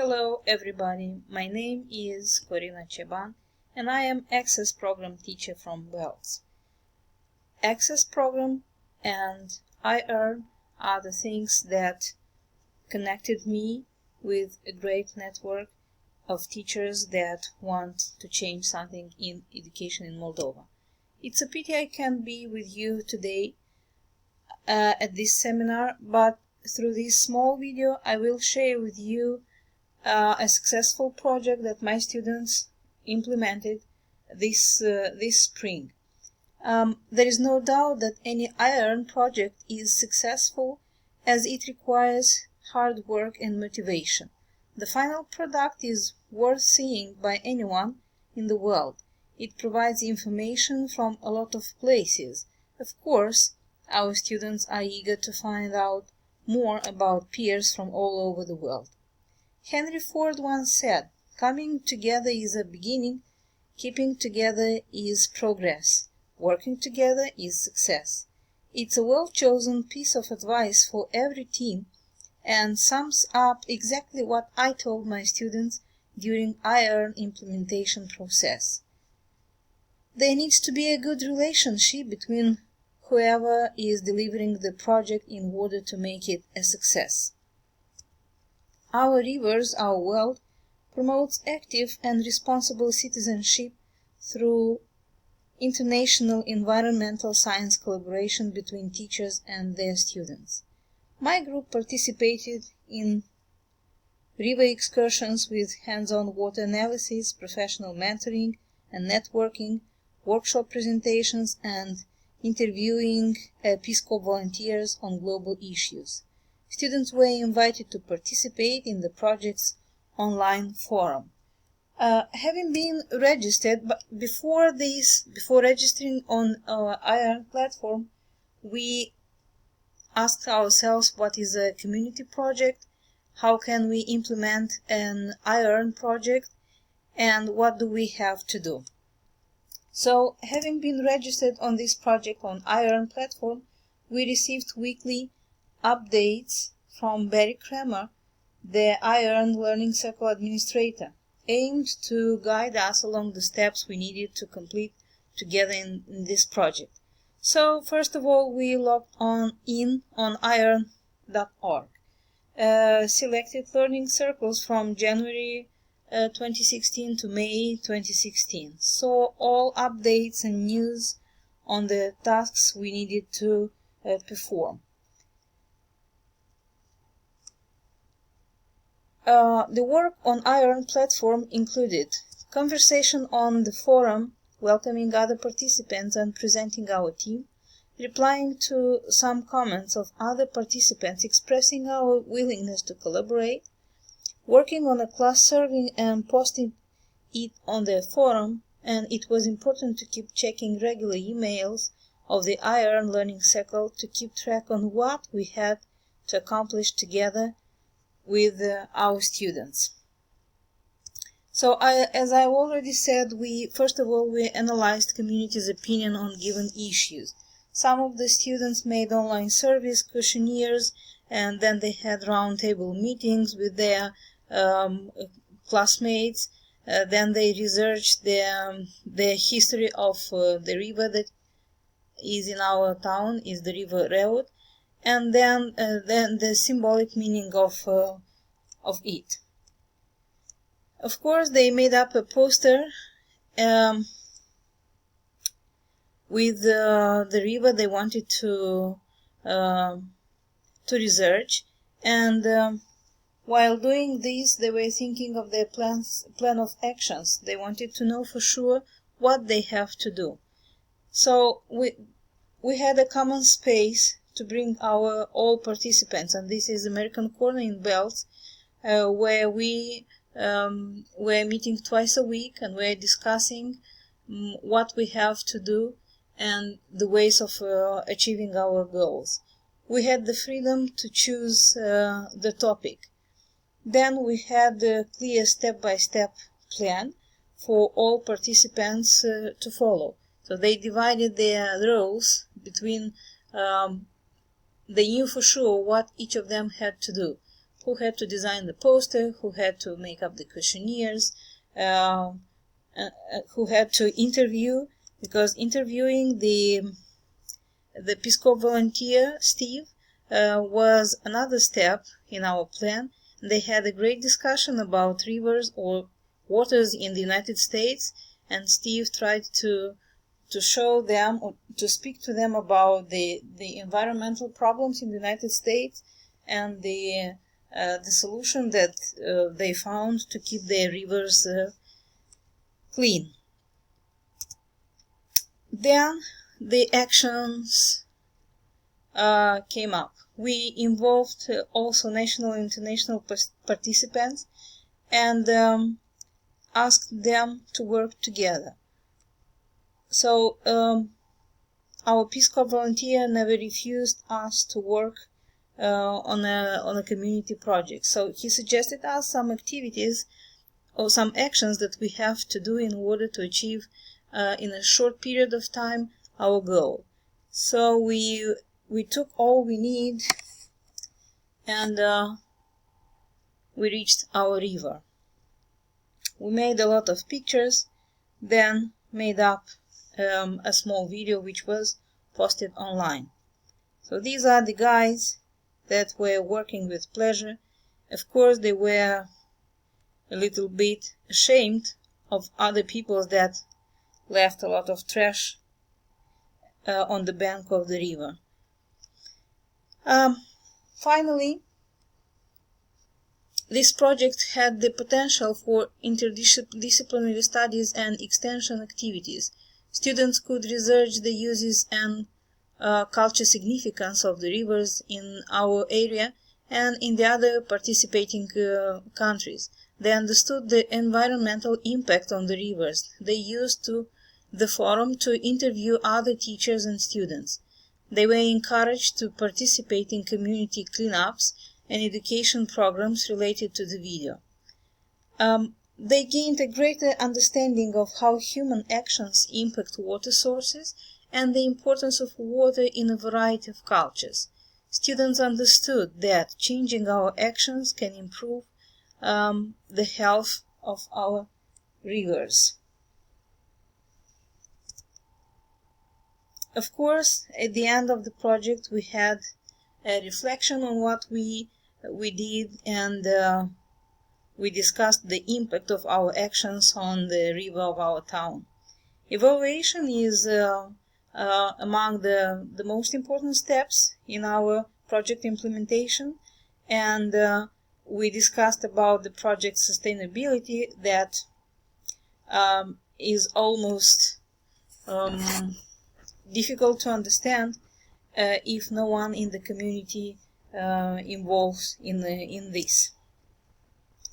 Hello everybody, my name is Corina Cheban and I am Access Program teacher from Belts. Access Program and iEARN are the things that connected me with a great network of teachers that want to change something in education in Moldova. It's a pity I can't be with you today at this seminar, but through this small video I will share with you a successful project that my students implemented this spring. There is no doubt that any iEARN project is successful as it requires hard work and motivation. The final product is worth seeing by anyone in the world. It provides information from a lot of places. Of course, our students are eager to find out more about peers from all over the world. Henry Ford once said, "Coming together is a beginning, keeping together is progress, working together is success." It's a well-chosen piece of advice for every team and sums up exactly what I told my students during iEARN implementation process. There needs to be a good relationship between whoever is delivering the project in order to make it a success. Our Rivers, Our World promotes active and responsible citizenship through international environmental science collaboration between teachers and their students. My group participated in river excursions with hands-on water analysis, professional mentoring and networking, workshop presentations, and interviewing Peace Corps volunteers on global issues. Students were invited to participate in the project's online forum. Having been registered, but before registering on our iEARN platform, we asked ourselves what is a community project, how can we implement an iEARN project, and what do we have to do. So, having been registered on this project on iEARN platform, we received weekly updates from Barry Kramer, the iEARN Learning Circle administrator, aimed to guide us along the steps we needed to complete together in this project. So, first of all, we logged in on iEARN.org, selected learning circles from January 2016 to May 2016, saw all updates and news on the tasks we needed to perform. The work on iEARN platform included conversation on the forum, welcoming other participants and presenting our team, replying to some comments of other participants expressing our willingness to collaborate, working on a class survey and posting it on the forum, and it was important to keep checking regular emails of the iEARN Learning Circle to keep track on what we had to accomplish together with our students. So, as I already said, first of all we analyzed community's opinion on given issues. Some of the students made online surveys, questionnaires, and then they had roundtable meetings with their classmates. Then they researched the history of the river that is in our town, is the River Reut, and then the symbolic meaning of it. Of course, they made up a poster with the river they wanted to research, and while doing this, they were thinking of their plan of actions. They wanted to know for sure what they have to do. So we had a common space to bring all participants, and this is American Corner in Belts, where we were meeting twice a week and we're discussing what we have to do and the ways of achieving our goals. We had the freedom to choose the topic. Then we had a clear step-by-step plan for all participants to follow. So they divided their roles between they knew for sure what each of them had to do. who had to design the poster, who had to make up the questionnaires, who had to interview, because interviewing the Peace Corps volunteer, Steve, was another step in our plan. They had a great discussion about rivers or waters in the United States, and Steve tried to show them or to speak to them about the environmental problems in the United States and the solution that they found to keep their rivers clean. Then the actions came up. We involved also national and international participants and asked them to work together. So our Peace Corps volunteer never refused us to work on a community project. So he suggested us some activities or some actions that we have to do in order to achieve in a short period of time our goal. So we took all we need and we reached our river. We made a lot of pictures, then made up a small video which was posted online. So these are the guys that were working with pleasure. Of course, they were a little bit ashamed of other people that left a lot of trash on the bank of the river. Finally, this project had the potential for interdisciplinary studies and extension activities. Students could research the uses and culture significance of the rivers in our area and in the other participating countries. They understood the environmental impact on the rivers. They used the forum to interview other teachers and students. They were encouraged to participate in community cleanups and education programs related to the video. They gained a greater understanding of how human actions impact water sources and the importance of water in a variety of cultures. Students understood that changing our actions can improve the health of our rivers. Of course, at the end of the project, we had a reflection on what we did, and we discussed the impact of our actions on the river of our town. Evaluation is among the most important steps in our project implementation, and we discussed about the project sustainability that is almost difficult to understand if no one in the community involved in this.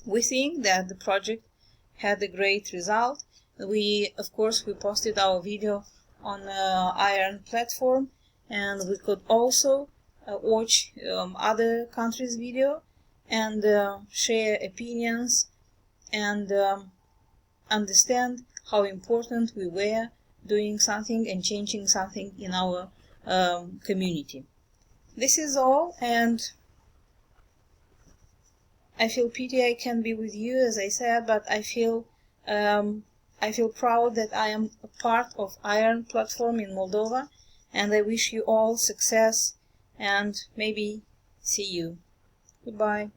We think that the project had a great result. Of course, we posted our video on iEARN platform, and we could also watch other countries' video and share opinions and understand how important we were doing something and changing something in our community. This is all, and I feel pity I can't be with you, as I said, but I feel proud that I am a part of iEARN platform in Moldova, and I wish you all success and maybe see you. Goodbye.